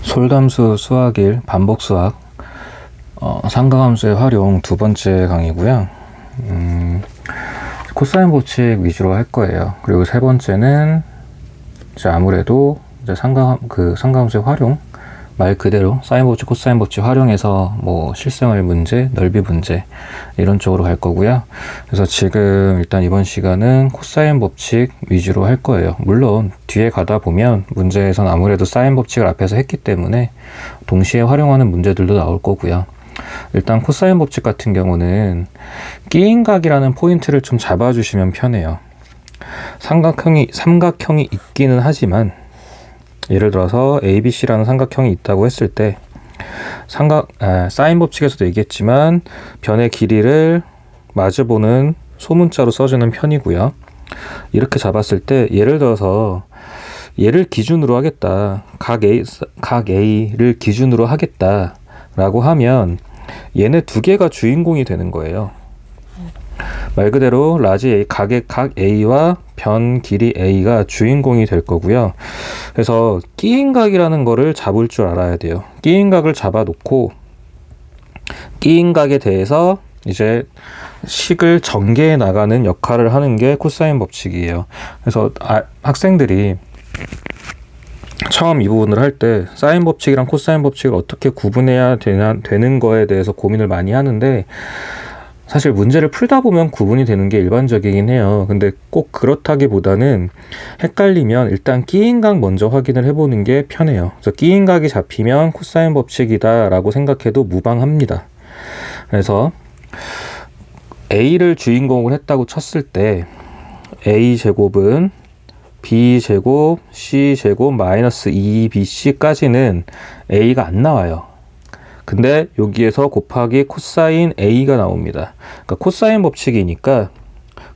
솔담수 수학일 반복 수학 삼각함수의 활용 두 번째 강의고요. 코사인 법칙 위주로 할 거예요. 그리고 세 번째는 이제 아무래도 이제 삼각함수의 활용, 말 그대로 사인 법칙, 코사인 법칙 활용해서 뭐 실생활 문제, 넓이 문제 이런 쪽으로 갈 거고요. 그래서 지금 일단 이번 시간은 코사인 법칙 위주로 할 거예요. 물론 뒤에 가다 보면 문제에선 아무래도 사인 법칙을 앞에서 했기 때문에 동시에 활용하는 문제들도 나올 거고요. 일단 코사인 법칙 같은 경우는 끼인각이라는 포인트를 좀 잡아주시면 편해요. 삼각형이 있기는 하지만 예를 들어서 ABC라는 삼각형이 있다고 했을 때 사인 법칙에서도 얘기했지만 변의 길이를 마주보는 소문자로 써주는 편이고요. 이렇게 잡았을 때 예를 들어서 얘를 기준으로 하겠다. 각 A를 기준으로 하겠다 라고 하면 얘네 두 개가 주인공이 되는 거예요. 말 그대로 라지 A, 각 A와 변 길이 A가 주인공이 될 거고요. 그래서 끼인각이라는 거를 잡을 줄 알아야 돼요. 끼인각을 잡아놓고 끼인각에 대해서 이제 식을 전개해 나가는 역할을 하는 게 코사인 법칙이에요. 그래서 학생들이 처음 이 부분을 할 때 사인 법칙이랑 코사인 법칙을 어떻게 구분해야 되는 거에 대해서 고민을 많이 하는데 사실 문제를 풀다 보면 구분이 되는 게 일반적이긴 해요. 근데 꼭 그렇다기보다는 헷갈리면 일단 끼인각 먼저 확인을 해보는 게 편해요. 그래서 끼인각이 잡히면 코사인 법칙이다 라고 생각해도 무방합니다. 그래서 A를 주인공을 했다고 쳤을 때 A제곱은 B제곱, C제곱, 마이너스 2BC까지는 A가 안 나와요. 근데 여기에서 곱하기 코사인 A가 나옵니다. 그러니까 코사인 법칙이니까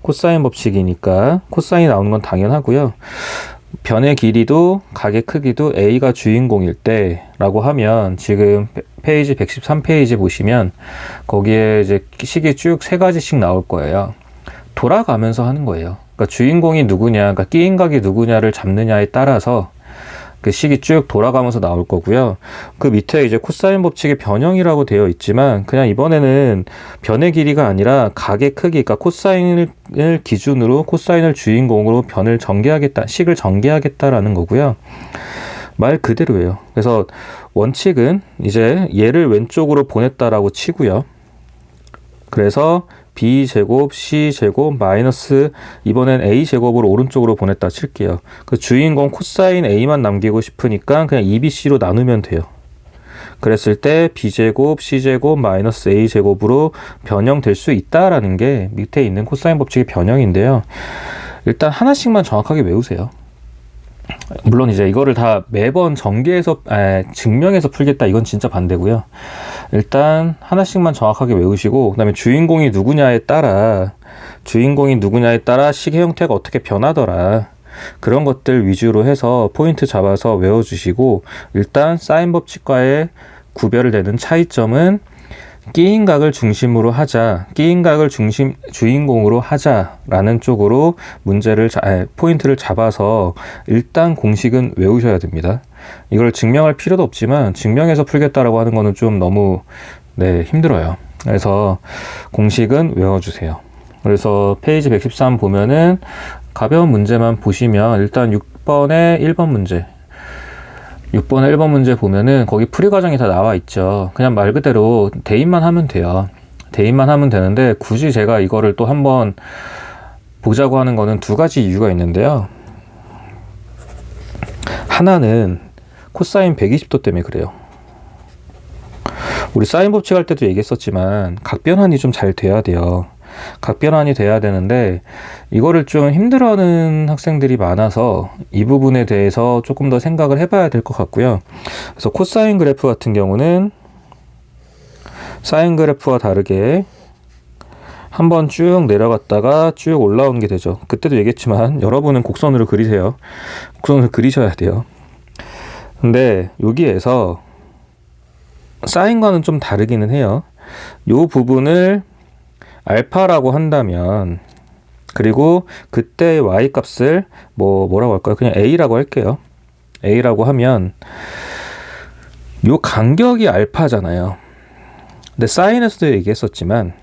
코사인이 나오는 건 당연하고요. 변의 길이도 각의 크기도 A가 주인공일 때 라고 하면 지금 페이지 113페이지 보시면 거기에 이제 식이 쭉 세 가지씩 나올 거예요. 돌아가면서 하는 거예요. 그러니까 주인공이 누구냐, 그러니까 끼인각이 누구냐를 잡느냐에 따라서 그 식이 쭉 돌아가면서 나올 거고요. 그 밑에 이제 코사인 법칙의 변형이라고 되어 있지만 그냥 이번에는 변의 길이가 아니라 각의 크기, 그러니까 코사인을 기준으로 코사인을 주인공으로 식을 전개하겠다라는 거고요. 말 그대로예요. 그래서 원칙은 이제 얘를 왼쪽으로 보냈다라고 치고요. 그래서 B제곱, C제곱, 마이너스 이번엔 A제곱으로 오른쪽으로 보냈다 칠게요. 그 주인공 코사인 A만 남기고 싶으니까 그냥 2BC로 나누면 돼요. 그랬을 때 B제곱, C제곱, 마이너스 A제곱으로 변형될 수 있다라는 게 밑에 있는 코사인 법칙의 변형인데요. 일단 하나씩만 정확하게 외우세요. 물론 이제 이거를 다 매번 증명해서 풀겠다 이건 진짜 반대고요. 일단 하나씩만 정확하게 외우시고 그다음에 주인공이 누구냐에 따라 식의 형태가 어떻게 변하더라 그런 것들 위주로 해서 포인트 잡아서 외워주시고 일단 사인 법칙과의 구별을 내는 차이점은 끼인각을 중심으로 하자, 끼인각을 주인공으로 하자라는 쪽으로 포인트를 잡아서 일단 공식은 외우셔야 됩니다. 이걸 증명할 필요도 없지만 증명해서 풀겠다라고 하는 거는 좀 너무 힘들어요. 그래서 공식은 외워주세요. 그래서 페이지 113 보면은 가벼운 문제만 보시면 일단 6번의 1번 문제 보면은 거기 풀이 과정이 다 나와 있죠. 그냥 말 그대로 대입만 하면 돼요. 대입만 하면 되는데 굳이 제가 이거를 또 한번 보자고 하는 거는 두 가지 이유가 있는데요. 하나는 코사인 120도 때문에 그래요. 우리 사인 법칙 할 때도 얘기했었지만 각변환이 좀 잘 돼야 돼요. 각변환이 돼야 되는데 이거를 좀 힘들어하는 학생들이 많아서 이 부분에 대해서 조금 더 생각을 해봐야 될 것 같고요. 그래서 코사인 그래프 같은 경우는 사인 그래프와 다르게 한번 쭉 내려갔다가 쭉 올라오는 게 되죠. 그때도 얘기했지만 여러분은 곡선으로 그리세요. 곡선으로 그리셔야 돼요. 근데 여기에서 사인과는 좀 다르기는 해요. 이 부분을 알파라고 한다면 그리고 그때의 y 값을 뭐라고 할까요? 그냥 a라고 할게요. a라고 하면 요 간격이 알파잖아요. 근데 사인에서도 얘기했었지만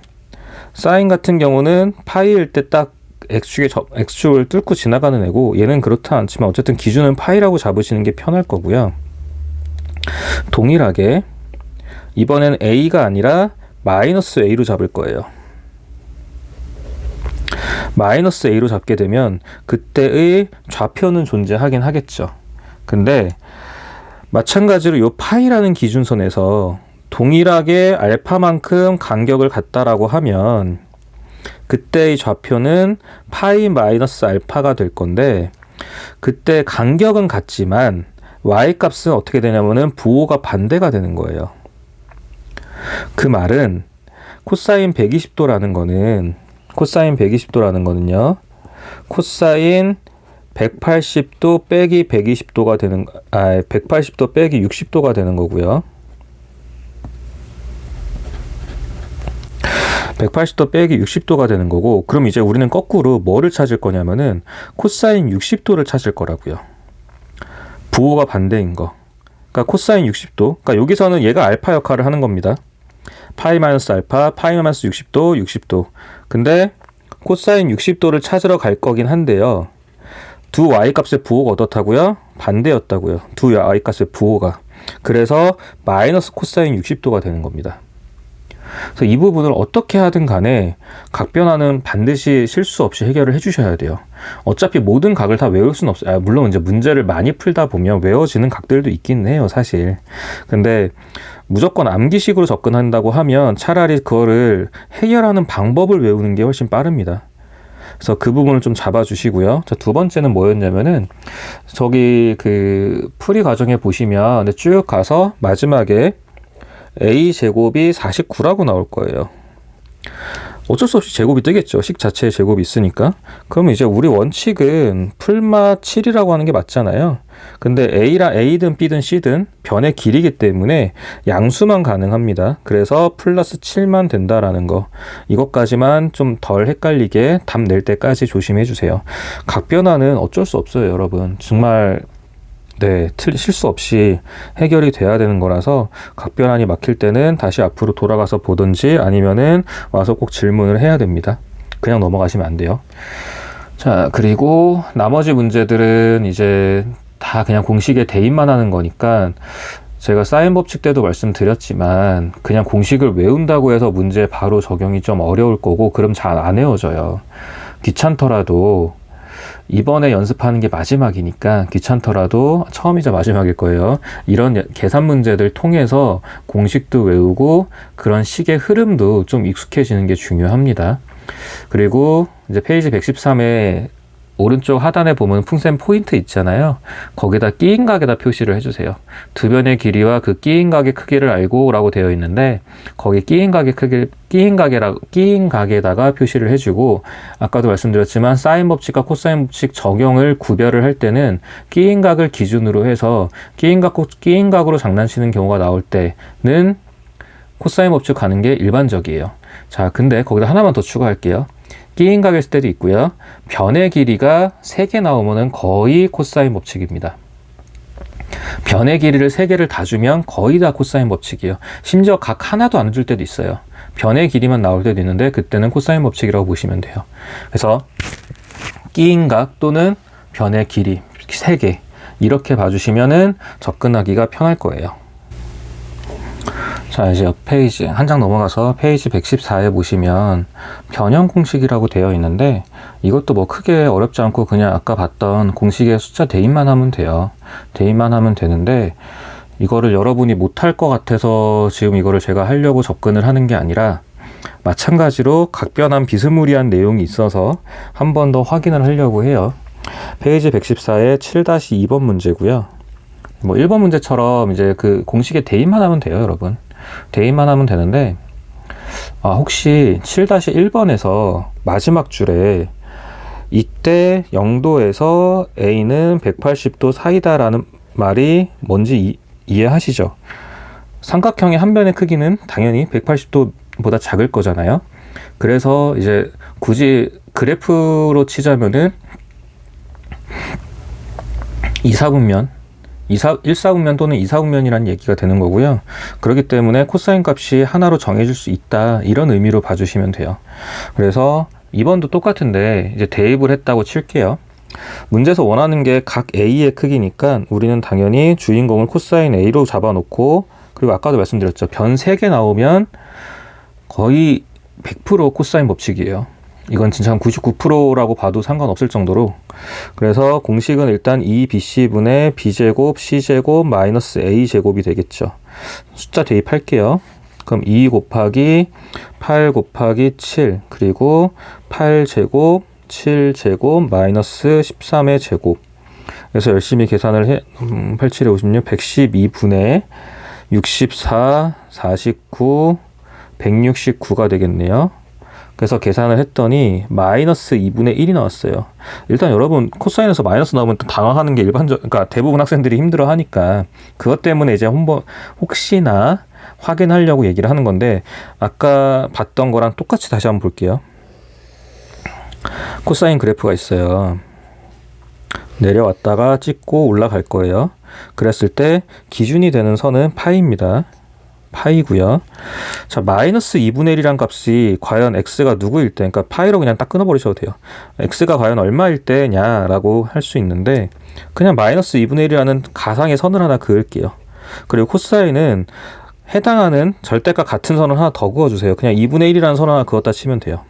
사인 같은 경우는 파이일 때 딱 X축을 뚫고 지나가는 애고, 얘는 그렇다 않지만 어쨌든 기준은 파이라고 잡으시는 게 편할 거고요. 동일하게 이번엔 A가 아니라 마이너스 A로 잡을 거예요. 마이너스 A로 잡게 되면 그때의 좌표는 존재하긴 하겠죠. 근데 마찬가지로 요 파이라는 기준선에서 동일하게 알파만큼 간격을 갖다라고 하면 그때의 좌표는 파이 마이너스 알파가 될 건데, 그때 간격은 같지만 y 값은 어떻게 되냐면은 부호가 반대가 되는 거예요. 그 말은 코사인 120도라는 거는요, 코사인 180도 빼기 120도가 되는, 180도 빼기 60도가 되는 거고요. 180도 빼기 60도가 되는 거고, 그럼 이제 우리는 거꾸로 뭐를 찾을 거냐면은 코사인 60도를 찾을 거라고요. 부호가 반대인 거. 그러니까 코사인 60도. 그러니까 여기서는 얘가 알파 역할을 하는 겁니다. 파이 마이너스 알파, 파이 마이너스 60도, 60도. 근데 코사인 60도를 찾으러 갈 거긴 한데요. 두 y 값의 부호가 어떻다고요? 반대였다고요. 두 y 값의 부호가. 그래서 마이너스 코사인 60도가 되는 겁니다. 그래서 이 부분을 어떻게 하든 간에 각 변화는 반드시 실수 없이 해결을 해주셔야 돼요. 어차피 모든 각을 다 외울 수는 없어요. 물론 이제 문제를 많이 풀다 보면 외워지는 각들도 있긴 해요, 사실. 근데 무조건 암기식으로 접근한다고 하면 차라리 그거를 해결하는 방법을 외우는 게 훨씬 빠릅니다. 그래서 그 부분을 좀 잡아주시고요. 자, 두 번째는 뭐였냐면은 저기 그 풀이 과정에 보시면 쭉 가서 마지막에 a제곱이 49라고 나올 거예요. 어쩔 수 없이 제곱이 뜨겠죠. 식 자체에 제곱이 있으니까. 그럼 이제 우리 원칙은 풀마 7이라고 하는 게 맞잖아요. 근데 A든 B든 C든 변의 길이기 때문에 양수만 가능합니다. 그래서 플러스 7만 된다라는 거. 이것까지만 좀 덜 헷갈리게 답 낼 때까지 조심해 주세요. 각 변화는 어쩔 수 없어요, 여러분. 정말 실수 없이 해결이 돼야 되는 거라서 각 변환이 막힐 때는 다시 앞으로 돌아가서 보든지 아니면은 와서 꼭 질문을 해야 됩니다. 그냥 넘어가시면 안 돼요. 자, 그리고 나머지 문제들은 이제 다 그냥 공식에 대입만 하는 거니까 제가 사인 법칙 때도 말씀드렸지만 그냥 공식을 외운다고 해서 문제 바로 적용이 좀 어려울 거고, 그럼 잘 안 외워져요. 귀찮더라도 이번에 연습하는 게 마지막이니까 귀찮더라도 처음이자 마지막일 거예요. 이런 계산 문제들 통해서 공식도 외우고 그런 식의 흐름도 좀 익숙해지는 게 중요합니다. 그리고 이제 페이지 113에 오른쪽 하단에 보면 풍셈 포인트 있잖아요. 거기다 끼인 각에다 표시를 해주세요. 두 변의 길이와 그 끼인 각의 크기를 알고 라고 되어 있는데, 거기 끼인 각의 크기, 끼인 각에다가 표시를 해주고, 아까도 말씀드렸지만 사인 법칙과 코사인 법칙 적용을 구별을 할 때는 끼인 각을 기준으로 해서 끼인 각으로 장난치는 경우가 나올 때는 코사인 법칙 가는 게 일반적이에요. 자, 근데 거기다 하나만 더 추가할게요. 끼인 각일 때도 있고요. 변의 길이가 3개 나오면은 거의 코사인 법칙입니다. 변의 길이를 3개를 다 주면 거의 다 코사인 법칙이에요. 심지어 각 하나도 안 줄 때도 있어요. 변의 길이만 나올 때도 있는데 그때는 코사인 법칙이라고 보시면 돼요. 그래서 끼인 각 또는 변의 길이 3개 이렇게 봐주시면은 접근하기가 편할 거예요. 자, 이제 옆 페이지 한 장 넘어가서 페이지 114에 보시면 변형 공식이라고 되어 있는데, 이것도 뭐 크게 어렵지 않고 그냥 아까 봤던 공식의 숫자 대입만 하면 돼요. 대입만 하면 되는데, 이거를 여러분이 못할 것 같아서 지금 이거를 제가 하려고 접근을 하는 게 아니라, 마찬가지로 각변환 비스무리한 내용이 있어서 한 번 더 확인을 하려고 해요. 페이지 114의 7-2번 문제고요. 뭐 1번 문제처럼 이제 그 공식에 대입만 하면 돼요, 여러분. 대입만 하면 되는데, 혹시 7-1번에서 마지막 줄에 이때 0도에서 A는 180도 사이다라는 말이 뭔지 이해하시죠? 삼각형의 한 변의 크기는 당연히 180도보다 작을 거잖아요. 그래서 이제 굳이 그래프로 치자면은 2, 4분면 1사분면 또는 2사분면이라는 얘기가 되는 거고요. 그렇기 때문에 코사인 값이 하나로 정해질 수 있다, 이런 의미로 봐주시면 돼요. 그래서 2번도 똑같은데 이제 대입을 했다고 칠게요. 문제에서 원하는 게 각 A의 크기니까 우리는 당연히 주인공을 코사인 A로 잡아놓고, 그리고 아까도 말씀드렸죠. 변 3개 나오면 거의 100% 코사인 법칙이에요. 이건 진짜 한 99%라고 봐도 상관없을 정도로. 그래서 공식은 일단 2bc분의 b제곱 c제곱 마이너스 a제곱이 되겠죠. 숫자 대입할게요. 그럼 2 곱하기 8 곱하기 7 그리고 8제곱 7제곱 마이너스 13의 제곱. 그래서 열심히 계산을 해 87에 56 112분의 64 49 169가 되겠네요. 그래서 계산을 했더니 마이너스 2분의 1이 나왔어요. 일단 여러분 코사인에서 마이너스 나오면 당황하는 게 그러니까 대부분 학생들이 힘들어 하니까 그것 때문에 이제 한번 혹시나 확인하려고 얘기를 하는 건데, 아까 봤던 거랑 똑같이 다시 한번 볼게요. 코사인 그래프가 있어요. 내려왔다가 찍고 올라갈 거예요. 그랬을 때 기준이 되는 선은 파이입니다. 파이고요. 자, 마이너스 2분의 1이란 값이 과연 x가 누구일 때, 그러니까 파이로 그냥 딱 끊어버리셔도 돼요. x가 과연 얼마일 때냐라고 할 수 있는데, 그냥 마이너스 2분의 1이라는 가상의 선을 하나 그을게요. 그리고 코사인은 해당하는 절대값 같은 선을 하나 더 그어주세요. 그냥 2분의 1이라는 선 하나 그었다 치면 돼요.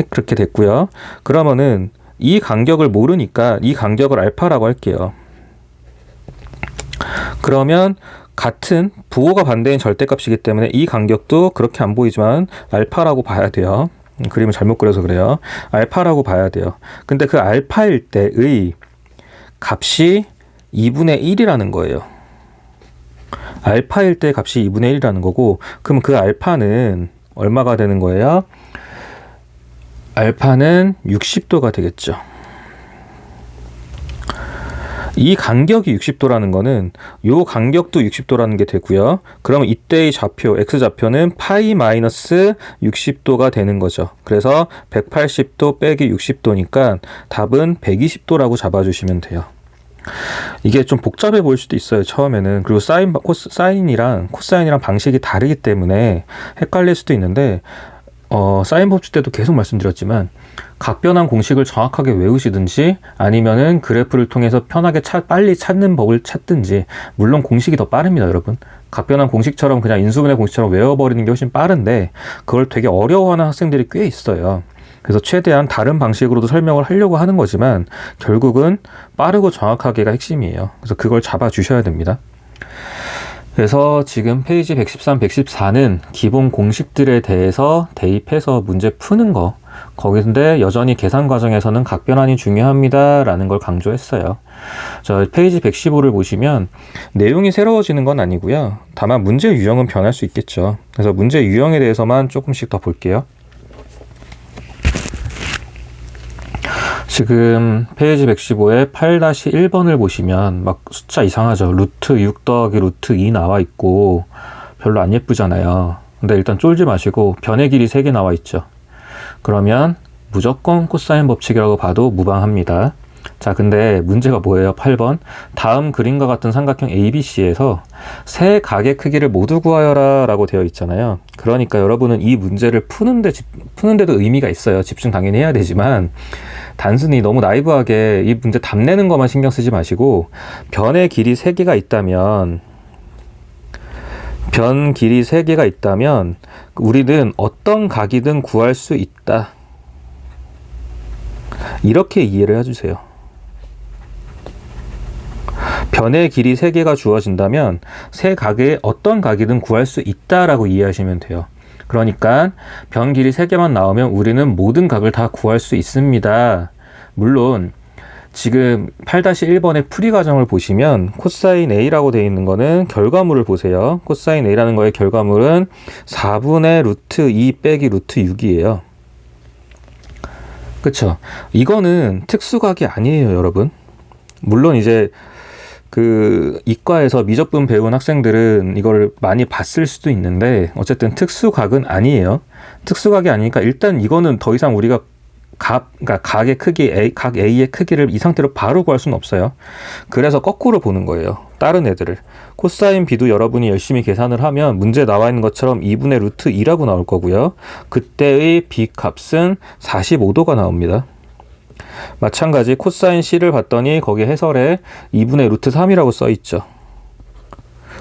그렇게 됐고요. 그러면은 이 간격을 모르니까 이 간격을 알파라고 할게요. 그러면 같은 부호가 반대인 절대값이기 때문에 이 간격도 그렇게 안 보이지만 알파라고 봐야 돼요. 그림을 잘못 그려서 그래요. 알파라고 봐야 돼요. 근데 그 알파일 때의 값이 2분의 1이라는 거예요. 알파일 때 값이 2분의 1이라는 거고, 그럼 그 알파는 얼마가 되는 거예요? 알파는 60도가 되겠죠. 이 간격이 60도라는 거는 요 간격도 60도라는 게 되고요. 그러면 이때의 좌표, x좌표는 파이 마이너스 60도가 되는 거죠. 그래서 180도 빼기 60도니까 답은 120도라고 잡아주시면 돼요. 이게 좀 복잡해 보일 수도 있어요, 처음에는. 그리고 사인이랑 코사인이랑 방식이 다르기 때문에 헷갈릴 수도 있는데, 사인 법칙 때도 계속 말씀드렸지만 각변환 공식을 정확하게 외우시든지 아니면은 그래프를 통해서 편하게 빨리 찾는 법을 찾든지, 물론 공식이 더 빠릅니다, 여러분. 각변환 공식처럼 그냥 인수분해 공식처럼 외워버리는 게 훨씬 빠른데 그걸 되게 어려워하는 학생들이 꽤 있어요. 그래서 최대한 다른 방식으로도 설명을 하려고 하는 거지만 결국은 빠르고 정확하게가 핵심이에요. 그래서 그걸 잡아주셔야 됩니다. 그래서 지금 페이지 113, 114는 기본 공식들에 대해서 대입해서 문제 푸는 거, 거기인데 여전히 계산 과정에서는 각변환이 중요합니다 라는 걸 강조했어요. 저 페이지 115를 보시면 내용이 새로워지는 건 아니고요. 다만 문제 유형은 변할 수 있겠죠. 그래서 문제 유형에 대해서만 조금씩 더 볼게요. 지금 페이지 115에 8-1번을 보시면 막 숫자 이상하죠. 루트 6 더하기 루트 2 나와 있고 별로 안 예쁘잖아요. 근데 일단 쫄지 마시고 변의 길이 3개 나와 있죠. 그러면 무조건 코사인 법칙이라고 봐도 무방합니다. 자, 근데 문제가 뭐예요? 8번. 다음 그림과 같은 삼각형 ABC에서 세 각의 크기를 모두 구하여라 라고 되어 있잖아요. 그러니까 여러분은 이 문제를 푸는데도 의미가 있어요. 집중 당연히 해야 되지만 단순히 너무 나이브하게 이 문제 답 내는 것만 신경 쓰지 마시고, 변의 길이 3개가 있다면 우리는 어떤 각이든 구할 수 있다, 이렇게 이해를 해주세요. 변의 길이 3개가 주어진다면 세 각의 어떤 각이든 구할 수 있다라고 이해하시면 돼요. 그러니까 변 길이 3개만 나오면 우리는 모든 각을 다 구할 수 있습니다. 물론 지금 8-1번의 풀이 과정을 보시면 코사인 A라고 되어 있는 거는 결과물을 보세요. 코사인 A라는 거의 결과물은 4분의 루트 2 빼기 루트 6이에요. 그쵸? 이거는 특수각이 아니에요, 여러분. 물론 이제 그 이과에서 미적분 배운 학생들은 이걸 많이 봤을 수도 있는데 어쨌든 특수각은 아니에요. 특수각이 아니니까 일단 이거는 더 이상 우리가 그러니까 각의 크기, 각 A의 크기를 이 상태로 바로 구할 수는 없어요. 그래서 거꾸로 보는 거예요. 다른 애들을. 코사인 B도 여러분이 열심히 계산을 하면 문제에 나와 있는 것처럼 2분의 루트 2라고 나올 거고요. 그때의 B 값은 45도가 나옵니다. 마찬가지 코사인 C를 봤더니 거기 해설에 2분의 루트 3이라고 써 있죠.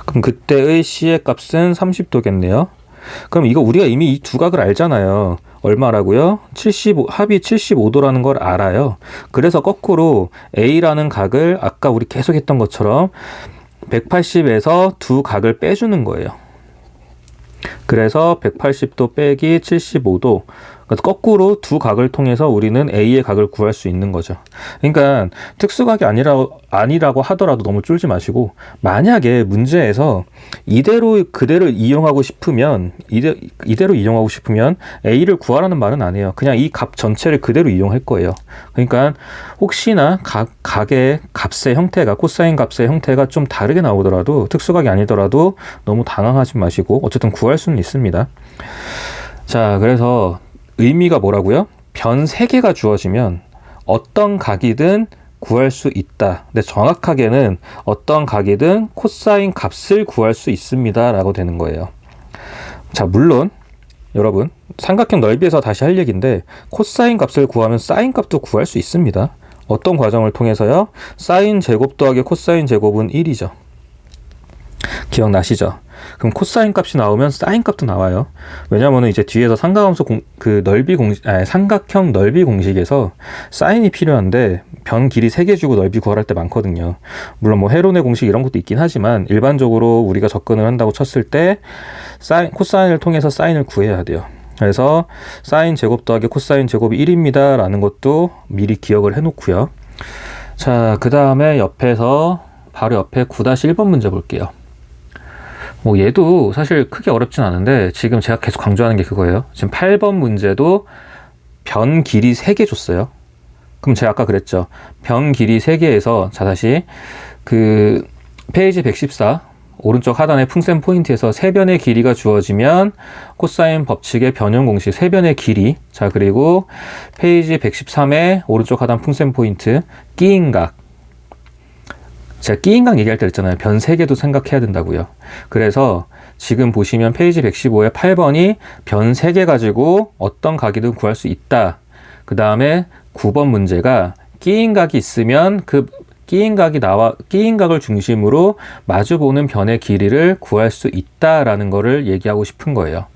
그럼 그때의 C의 값은 30도겠네요. 그럼 이거 우리가 이미 이 두 각을 알잖아요. 얼마라고요? 합이 75도라는 걸 알아요. 그래서 거꾸로 A라는 각을 아까 우리 계속 했던 것처럼 180에서 두 각을 빼주는 거예요. 그래서 180도 빼기 75도. 거꾸로 두 각을 통해서 우리는 A의 각을 구할 수 있는 거죠. 그러니까 특수각이 아니라고 하더라도 너무 쫄지 마시고, 만약에 문제에서 그대로 이용하고 싶으면 이대로 이용하고 싶으면 A를 구하라는 말은 안 해요. 그냥 이 값 전체를 그대로 이용할 거예요. 그러니까 혹시나 각의 값의 형태가, 코사인 값의 형태가 좀 다르게 나오더라도, 특수각이 아니더라도 너무 당황하지 마시고 어쨌든 구할 수는 있습니다. 자, 그래서 의미가 뭐라고요? 변 3개가 주어지면 어떤 각이든 구할 수 있다. 근데 정확하게는 어떤 각이든 코사인 값을 구할 수 있습니다 라고 되는 거예요. 자, 물론 여러분 삼각형 넓이에서 다시 할 얘기인데, 코사인 값을 구하면 사인 값도 구할 수 있습니다. 어떤 과정을 통해서요? 사인 제곱 더하기 코사인 제곱은 1이죠. 기억나시죠? 그럼 코사인 값이 나오면 사인 값도 나와요. 왜냐면은 이제 뒤에서 삼각함수 삼각형 넓이 공식에서 사인이 필요한데 변 길이 3개 주고 넓이 구할 때 많거든요. 물론 뭐 헤론의 공식 이런 것도 있긴 하지만 일반적으로 우리가 접근을 한다고 쳤을 때 코사인을 통해서 사인을 구해야 돼요. 그래서 사인 제곱 더하기 코사인 제곱이 1입니다 라는 것도 미리 기억을 해 놓고요. 자, 그 다음에 바로 옆에 9-1번 문제 볼게요. 뭐 얘도 사실 크게 어렵진 않은데 지금 제가 계속 강조하는 게 그거예요. 지금 8번 문제도 변 길이 3개 줬어요. 그럼 제가 아까 그랬죠. 변 길이 3개에서, 자, 다시 페이지 114 오른쪽 하단의 풍셈 포인트에서 세 변의 길이가 주어지면 코사인 법칙의 변형 공식, 세 변의 길이. 자, 그리고 페이지 113의 오른쪽 하단 풍셈 포인트 끼인 각. 제가 끼인 각 얘기할 때 그랬잖아요. 변 3개도 생각해야 된다고요. 그래서 지금 보시면 페이지 115의 8번이 변 3개 가지고 어떤 각이든 구할 수 있다. 그 다음에 9번 문제가 끼인 각이 있으면 그 끼인 각을 중심으로 마주보는 변의 길이를 구할 수 있다라는 거를 얘기하고 싶은 거예요.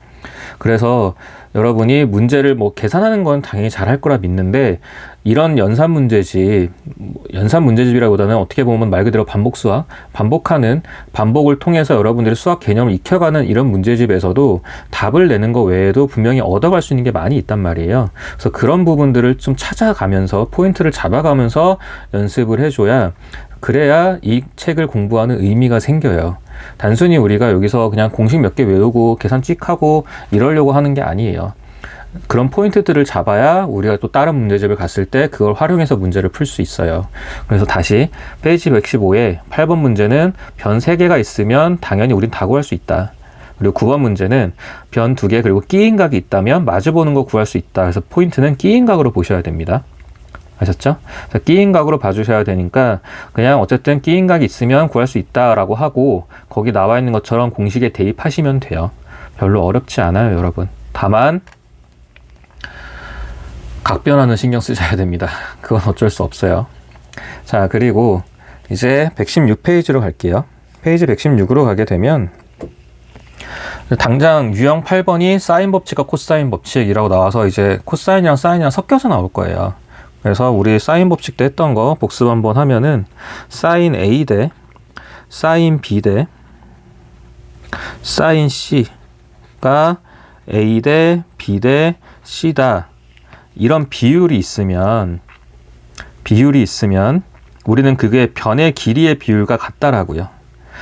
그래서 여러분이 문제를 뭐 계산하는 건 당연히 잘할 거라 믿는데, 이런 연산 문제집이라기보다는 어떻게 보면 말 그대로 반복 수학, 반복을 통해서 여러분들이 수학 개념을 익혀가는 이런 문제집에서도 답을 내는 거 외에도 분명히 얻어갈 수 있는 게 많이 있단 말이에요. 그래서 그런 부분들을 좀 찾아가면서 포인트를 잡아가면서 연습을 해줘야, 그래야 이 책을 공부하는 의미가 생겨요. 단순히 우리가 여기서 그냥 공식 몇 개 외우고 계산 찍 하고 이러려고 하는 게 아니에요. 그런 포인트들을 잡아야 우리가 또 다른 문제집을 갔을 때 그걸 활용해서 문제를 풀 수 있어요. 그래서 다시 페이지 115의 8번 문제는 변 3개가 있으면 당연히 우린 다 구할 수 있다. 그리고 9번 문제는 변 2개 그리고 끼인 각이 있다면 마주보는 거 구할 수 있다. 그래서 포인트는 끼인 각으로 보셔야 됩니다. 아셨죠? 끼인 각으로 봐주셔야 되니까 그냥 어쨌든 끼인 각이 있으면 구할 수 있다라고 하고 거기 나와 있는 것처럼 공식에 대입하시면 돼요. 별로 어렵지 않아요, 여러분. 다만 각변하는 신경 쓰셔야 됩니다. 그건 어쩔 수 없어요. 자, 그리고 이제 116페이지로 갈게요. 페이지 116으로 가게 되면 당장 유형 8번이 사인 법칙과 코사인 법칙이라고 나와서 이제 코사인이랑 사인이랑 섞여서 나올 거예요. 그래서 우리 사인 법칙 때 했던 거 복습 한번 하면은 사인 A 대 사인 B 대 사인 C가 A 대 B 대 C다. 이런 비율이 있으면 우리는 그게 변의 길이의 비율과 같다라고요.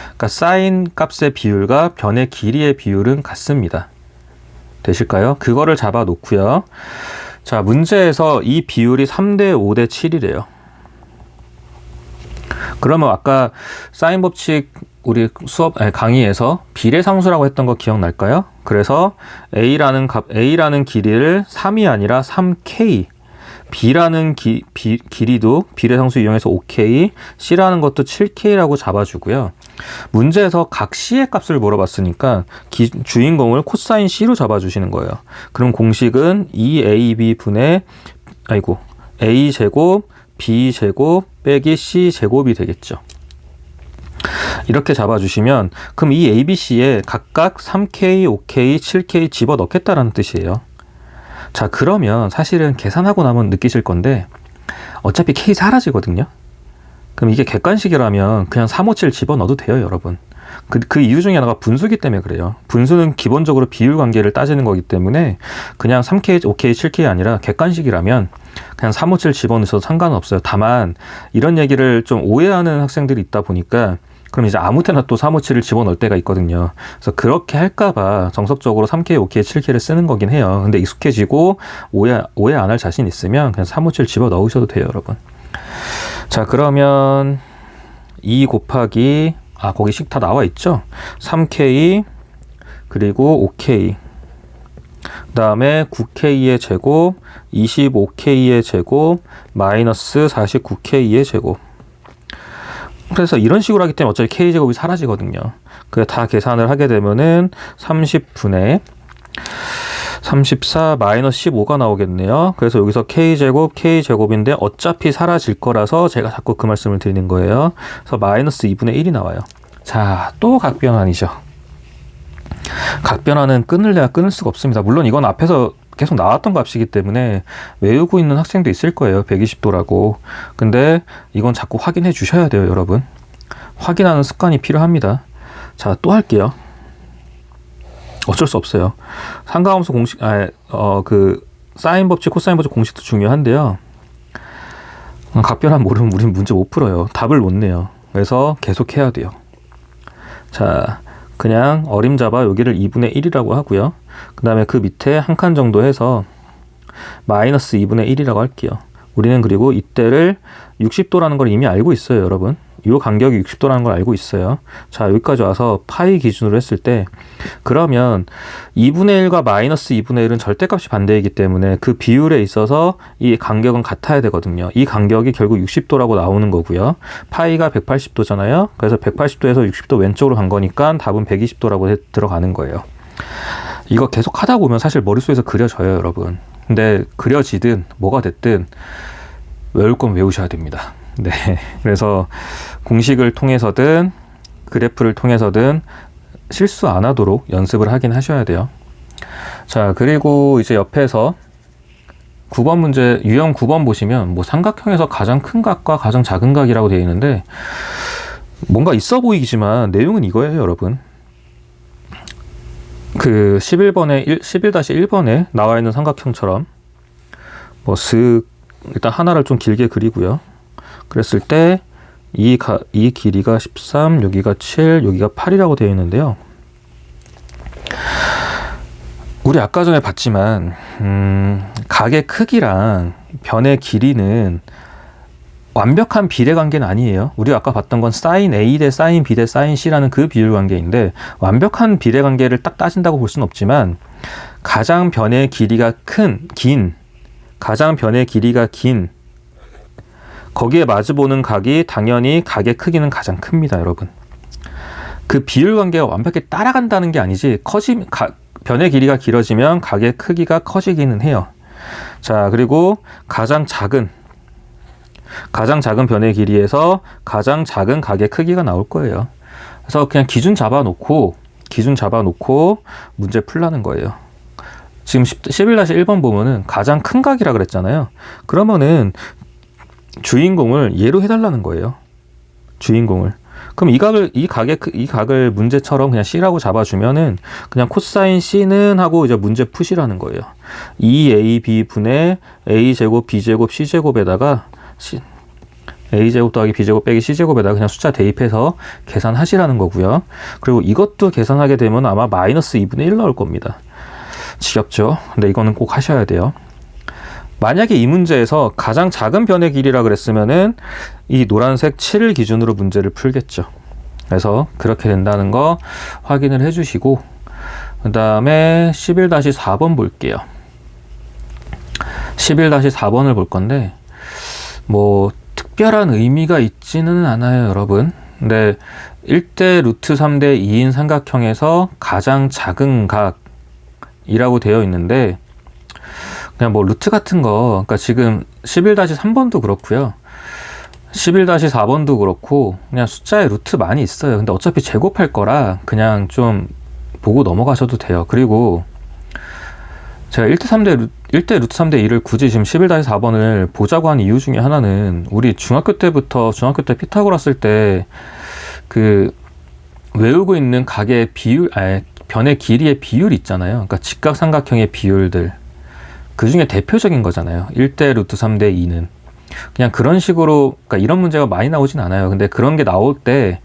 그러니까 사인 값의 비율과 변의 길이의 비율은 같습니다. 되실까요? 그거를 잡아 놓고요. 자, 문제에서 이 비율이 3대 5대 7이래요. 그러면 아까 사인 법칙 우리 강의에서 비례상수라고 했던 거 기억날까요? 그래서 A라는 길이를 3이 아니라 3K, B라는 길이도 비례상수 이용해서 5K, C라는 것도 7K라고 잡아주고요. 문제에서 각 C의 값을 물어봤으니까 주인공을 코사인 C로 잡아주시는 거예요. 그럼 공식은 2AB 분의 A제곱 B제곱 빼기 C제곱이 되겠죠. 이렇게 잡아주시면 그럼 이 ABC에 각각 3K, 5K, 7K 집어넣겠다라는 뜻이에요. 자, 그러면 사실은 계산하고 나면 느끼실 건데 어차피 K 사라지거든요. 그럼 이게 객관식이라면 그냥 357 집어넣어도 돼요, 여러분. 그 이유 중에 하나가 분수기 때문에 그래요. 분수는 기본적으로 비율 관계를 따지는 거기 때문에 그냥 3K, 5K, 7K 아니라 객관식이라면 그냥 357 집어넣어도 상관은 없어요. 다만 이런 얘기를 좀 오해하는 학생들이 있다 보니까 그럼 이제 아무 때나 또 357을 집어넣을 때가 있거든요. 그래서 그렇게 할까봐 정석적으로 3K, 5K, 7K를 쓰는 거긴 해요. 근데 익숙해지고 오해 안 할 자신 있으면 그냥 357 집어넣으셔도 돼요, 여러분. 자, 그러면 2 곱하기 거기 식 다 나와 있죠? 3K 그리고 5K 그 다음에 9K의 제곱 25K의 제곱 마이너스 49K의 제곱. 그래서 이런 식으로 하기 때문에 어차피 K제곱이 사라지거든요. 그래 다 계산을 하게 되면은 30분의 34 마이너스 15가 나오겠네요. 그래서 여기서 K제곱인데 어차피 사라질 거라서 제가 자꾸 그 말씀을 드리는 거예요. 그래서 마이너스 2분의 1이 나와요. 자, 또 각변환이죠. 각변환은 끊을래야 끊을 수가 없습니다. 물론 이건 앞에서 계속 나왔던 값이기 때문에 외우고 있는 학생도 있을 거예요. 120도라고. 근데 이건 자꾸 확인해 주셔야 돼요, 여러분. 확인하는 습관이 필요합니다. 자, 또 할게요. 어쩔 수 없어요. 상가함수 공식, 사인 법칙, 코사인 법칙 공식도 중요한데요. 각변환 모르면 우린 문제 못 풀어요. 답을 못 내요. 그래서 계속 해야 돼요. 자, 그냥 어림잡아 여기를 2분의 1이라고 하고요. 그 다음에 그 밑에 한 칸 정도 해서 마이너스 2분의 1이라고 할게요. 우리는 그리고 이때를 60도라는 걸 이미 알고 있어요, 여러분. 이 간격이 60도라는 걸 알고 있어요. 자, 여기까지 와서 파이 기준으로 했을 때 그러면 2분의 1과 마이너스 2분의 1은 절대값이 반대이기 때문에 그 비율에 있어서 이 간격은 같아야 되거든요. 이 간격이 결국 60도라고 나오는 거고요. 파이가 180도잖아요. 그래서 180도에서 60도 왼쪽으로 간 거니까 답은 120도라고 들어가는 거예요. 이거 계속 하다 보면 사실 머릿속에서 그려져요, 여러분. 근데 그려지든 뭐가 됐든 외울 건 외우셔야 됩니다. 네, 그래서 공식을 통해서든 그래프를 통해서든 실수 안 하도록 연습을 하긴 하셔야 돼요. 자, 그리고 이제 옆에서 9번 문제, 유형 9번 보시면 뭐 삼각형에서 가장 큰 각과 가장 작은 각이라고 되어 있는데 뭔가 있어 보이지만 내용은 이거예요, 여러분. 그 11-1번에 나와 있는 삼각형처럼 일단 하나를 좀 길게 그리고요. 그랬을 때 이 길이가 13, 여기가 7, 여기가 8이라고 되어 있는데요. 우리 아까 전에 봤지만 각의 크기랑 변의 길이는 완벽한 비례 관계는 아니에요. 우리가 아까 봤던 건 사인 A 대 사인 B 대 사인 C라는 그 비율 관계인데 완벽한 비례 관계를 딱 따진다고 볼 수는 없지만 가장 변의 길이가 가장 변의 길이가 긴 거기에 마주보는 각이 당연히 각의 크기는 가장 큽니다, 여러분. 그 비율 관계가 완벽히 따라간다는 게 아니지 변의 길이가 길어지면 각의 크기가 커지기는 해요. 자, 그리고 가장 작은 변의 길이에서 가장 작은 각의 크기가 나올 거예요. 그래서 그냥 기준 잡아놓고 문제 풀라는 거예요. 지금 11-1번 보면은 가장 큰 각이라 그랬잖아요. 그러면은 주인공을 얘로 해달라는 거예요. 주인공을. 그럼 이 각을 문제처럼 그냥 C라고 잡아주면은 그냥 코사인 C는 하고 이제 문제 푸시라는 거예요. 2AB 분의 A제곱, B제곱, C제곱에다가 A제곱 더하기 B제곱 빼기 C제곱에다가 그냥 숫자 대입해서 계산하시라는 거고요. 그리고 이것도 계산하게 되면 아마 마이너스 2분의 1 나올 겁니다. 지겹죠? 근데 이거는 꼭 하셔야 돼요. 만약에 이 문제에서 가장 작은 변의 길이라 그랬으면은 이 노란색 7을 기준으로 문제를 풀겠죠. 그래서 그렇게 된다는 거 확인을 해주시고 그 다음에 11-4번 볼게요. 11-4번을 볼 건데 뭐 특별한 의미가 있지는 않아요, 여러분. 근데 1대 루트 3대 2인 삼각형에서 가장 작은 각이라고 되어 있는데 그냥 뭐 루트 같은 거, 그러니까 지금 11-3번도 그렇고요. 11-4번도 그렇고 그냥 숫자에 루트 많이 있어요. 근데 어차피 제곱할 거라 그냥 좀 보고 넘어가셔도 돼요. 그리고 제가 1대 루트 3대 2를 굳이 지금 11-4번을 보자고 한 이유 중에 하나는 우리 중학교 때 피타고라 쓸 때 그 외우고 있는 각의 비율, 변의 길이의 비율 있잖아요. 그러니까 직각삼각형의 비율들. 그 중에 대표적인 거잖아요. 1대 루트 3대 2는. 그냥 그런 식으로, 그러니까 이런 문제가 많이 나오진 않아요. 근데 그런 게 나올 때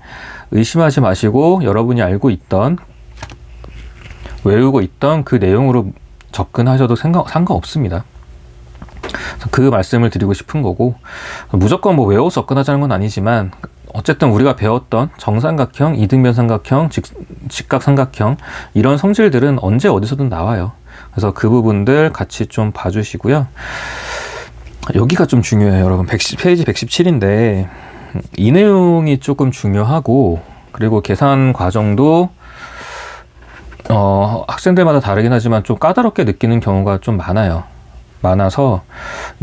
의심하지 마시고 여러분이 알고 있던, 외우고 있던 그 내용으로 접근하셔도 상관없습니다. 그 말씀을 드리고 싶은 거고, 무조건 뭐 외워서 접근하자는 건 아니지만 어쨌든 우리가 배웠던 정삼각형, 이등변 삼각형, 직각삼각형 이런 성질들은 언제 어디서든 나와요. 그래서 그 부분들 같이 좀 봐주시고요. 여기가 좀 중요해요, 여러분. 페이지 117인데 이 내용이 조금 중요하고, 그리고 계산 과정도 학생들마다 다르긴 하지만 좀 까다롭게 느끼는 경우가 좀 많아서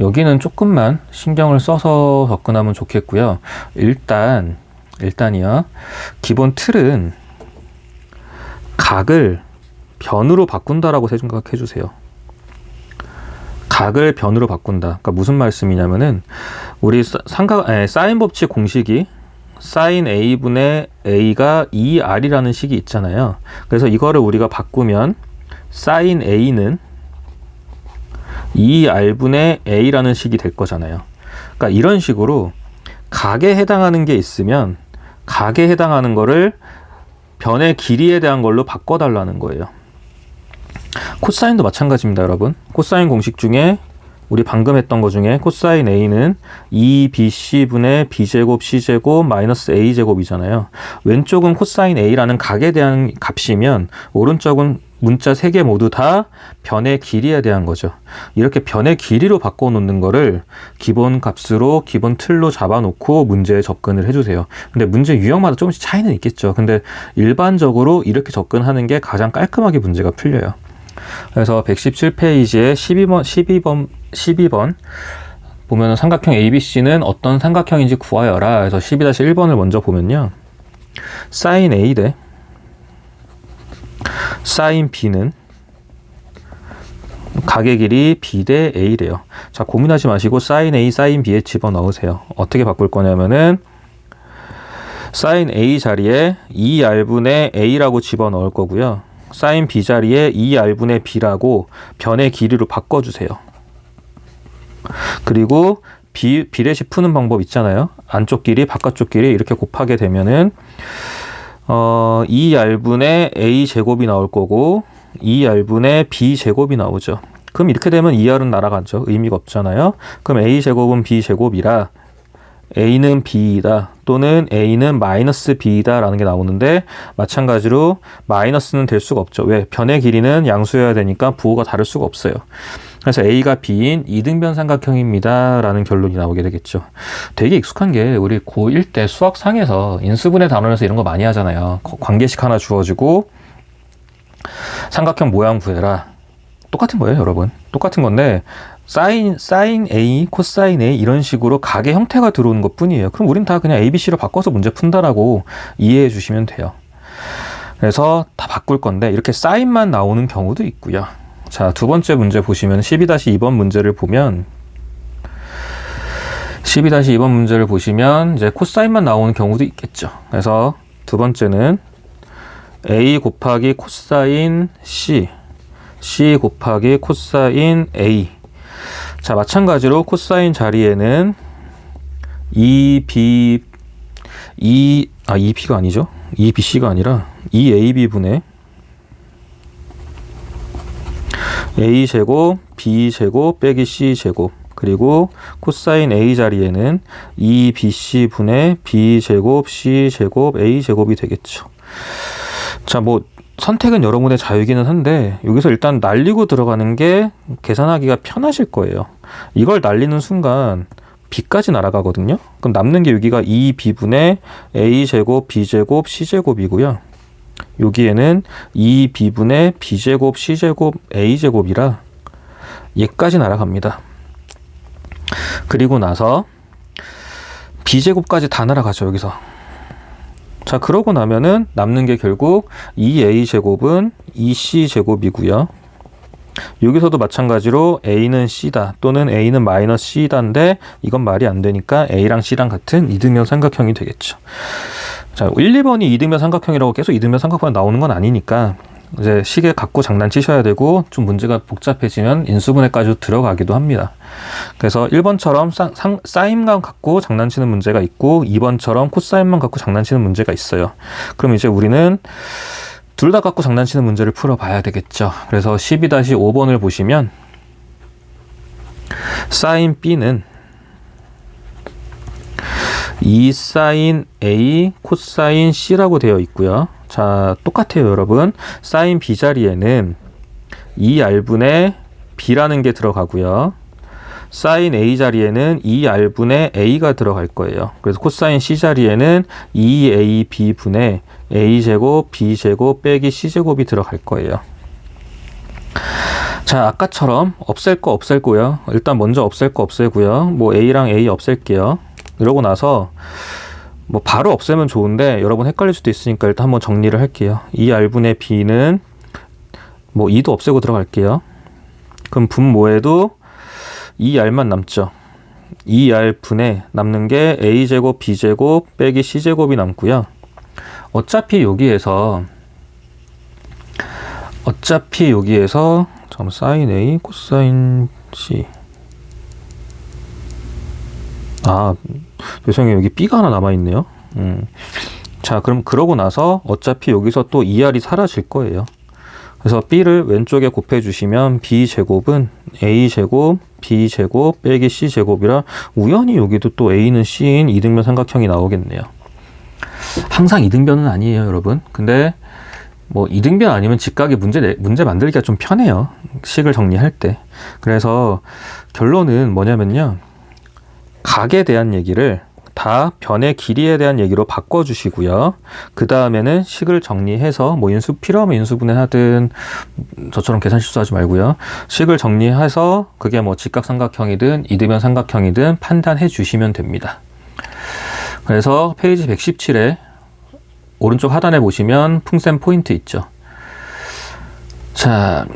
여기는 조금만 신경을 써서 접근하면 좋겠고요. 일단이요. 기본 틀은 각을 변으로 바꾼다라고 생각해 주세요. 각을 변으로 바꾼다. 그러니까 무슨 말씀이냐면은 우리 사인 법칙 공식이 sin a분의 a가 2r이라는 식이 있잖아요. 그래서 이거를 우리가 바꾸면 sin a는 2r분의 a라는 식이 될 거잖아요. 그러니까 이런 식으로 각에 해당하는 게 있으면 각에 해당하는 거를 변의 길이에 대한 걸로 바꿔달라는 거예요. 코사인도 마찬가지입니다, 여러분. 코사인 공식 중에 우리 방금 했던 거 중에 코사인 a는 2bc분의 b제곱 c제곱 마이너스 a제곱이잖아요. 왼쪽은 코사인 a라는 각에 대한 값이면 오른쪽은 문자 3개 모두 다 변의 길이에 대한 거죠. 이렇게 변의 길이로 바꿔놓는 거를 기본 값으로, 기본 틀로 잡아놓고 문제에 접근을 해주세요. 근데 문제 유형마다 조금씩 차이는 있겠죠. 근데 일반적으로 이렇게 접근하는 게 가장 깔끔하게 문제가 풀려요. 그래서 117페이지에 12번 보면은 삼각형 ABC는 어떤 삼각형인지 구하여라. 그래서 12-1번을 먼저 보면요. sin A 대 sin B는 각의 길이 B 대 A래요. 자, 고민하지 마시고 sin A, sin B에 집어넣으세요. 어떻게 바꿀 거냐면은 sin A 자리에 2r분의 A라고 집어넣을 거고요. sin B 자리에 2r분의 B라고 변의 길이로 바꿔주세요. 그리고 비례식 푸는 방법 있잖아요. 안쪽 길이, 바깥쪽 길이 이렇게 곱하게 되면은 2r분의 a제곱이 나올 거고 2r분의 b제곱이 나오죠. 그럼 이렇게 되면 2r은 날아가죠. 의미가 없잖아요. 그럼 a제곱은 b제곱이라 a는 b이다 또는 a는 마이너스 b이다 라는 게 나오는데, 마찬가지로 마이너스는 될 수가 없죠. 왜? 변의 길이는 양수여야 되니까 부호가 다를 수가 없어요. 그래서 a가 b인 이등변 삼각형입니다 라는 결론이 나오게 되겠죠. 되게 익숙한 게 우리 고1 때 수학상에서 인수분해 단원에서 이런 거 많이 하잖아요. 관계식 하나 주어지고 삼각형 모양 구해라. 똑같은 거예요, 여러분. 똑같은 건데 sin A, 코사인 A 이런 식으로 각의 형태가 들어오는 것 뿐이에요. 그럼 우린 다 그냥 ABC로 바꿔서 문제 푼다라고 이해해 주시면 돼요. 그래서 다 바꿀 건데 이렇게 사인만 나오는 경우도 있고요. 자, 두 번째 문제 보시면 12-2번 문제를 보면 12-2번 문제를 보시면 이제 코사인만 나오는 경우도 있겠죠. 그래서 두 번째는 A 곱하기 코사인 C, C 곱하기 코사인 A. 자, 마찬가지로 코사인 자리에는 2B가 아니죠. 2BC가 아니라 2AB분의 A제곱, B제곱 빼기 C제곱, 그리고 코사인 A 자리에는 2BC분의 B제곱, C제곱, A제곱이 되겠죠. 자, 뭐 선택은 여러분의 자유이기는 한데 여기서 일단 날리고 들어가는 게 계산하기가 편하실 거예요. 이걸 날리는 순간 b까지 날아가거든요. 그럼 남는 게 여기가 2b분의 a제곱 b제곱 c제곱이고요. 여기에는 2b분의 b제곱 c제곱 a제곱이라 얘까지 날아갑니다. 그리고 나서 b제곱까지 다 날아가죠. 여기서. 자, 그러고 나면은 남는 게 결국 2a제곱은 2c제곱이고요. 여기서도 마찬가지로 a는 c다 또는 a는 마이너스 c다인데 이건 말이 안 되니까 a랑 c랑 같은 이등변 삼각형이 되겠죠. 자, 1, 2번이 이등변 삼각형이라고 계속 이등변 삼각형 나오는 건 아니니까 이제 시계 갖고 장난치셔야 되고 좀 문제가 복잡해지면 인수분해까지 들어가기도 합니다. 그래서 1번처럼 사인만 갖고 장난치는 문제가 있고 2번처럼 코사인만 갖고 장난치는 문제가 있어요. 그럼 이제 우리는 둘 다 갖고 장난치는 문제를 풀어봐야 되겠죠. 그래서 12-5번을 보시면 사인 B는 2사인 A 코사인 C라고 되어 있고요. 자, 똑같아요, 여러분. 사인 B 자리에는 2R분의 B라는 게 들어가고요. 사인 A 자리에는 2R분의 A가 들어갈 거예요. 그래서 코사인 C 자리에는 2AB분의 A제곱 B제곱 빼기 C제곱이 들어갈 거예요. 자, 아까처럼 없앨 거 없앨고요. 일단 먼저 없앨 거 없애고요. 뭐 A랑 A 없앨게요. 이러고 나서 뭐 바로 없애면 좋은데 여러분 헷갈릴 수도 있으니까 일단 한번 정리를 할게요. 2R분의 B는 뭐 2도 없애고 들어갈게요. 그럼 분모에도 2R만 남죠. 2R분의 남는 게 A제곱 B제곱 빼기 C제곱이 남고요. 어차피 여기에서 잠깐 사인 A 코사인 C 죄송해요. 여기 B가 하나 남아있네요. 자, 그럼 그러고 나서 어차피 여기서 또 2R이 사라질 거예요. 그래서 B를 왼쪽에 곱해주시면 B제곱은 A제곱 B제곱 빼기 C제곱이라 우연히 여기도 또 A는 C인 이등변 삼각형이 나오겠네요. 항상 이등변은 아니에요, 여러분. 근데 뭐 이등변 아니면 직각이 문제 만들기가 좀 편해요. 식을 정리할 때. 그래서 결론은 뭐냐면요. 각에 대한 얘기를 다 변의 길이에 대한 얘기로 바꿔주시고요. 그 다음에는 식을 정리해서 뭐 필요하면 인수분해하든 저처럼 계산 실수하지 말고요. 식을 정리해서 그게 뭐 직각삼각형이든 이등변 삼각형이든 판단해 주시면 됩니다. 그래서 페이지 117에 오른쪽 하단에 보시면 풍셈 포인트 있죠. 자,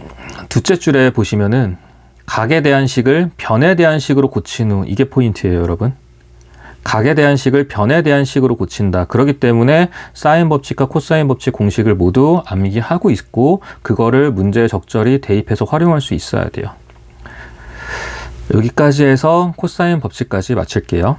둘째 줄에 보시면은 각에 대한 식을 변에 대한 식으로 고친 후 이게 포인트예요, 여러분. 각에 대한 식을 변에 대한 식으로 고친다. 그렇기 때문에 사인 법칙과 코사인 법칙 공식을 모두 암기하고 있고 그거를 문제에 적절히 대입해서 활용할 수 있어야 돼요. 여기까지 해서 코사인 법칙까지 마칠게요.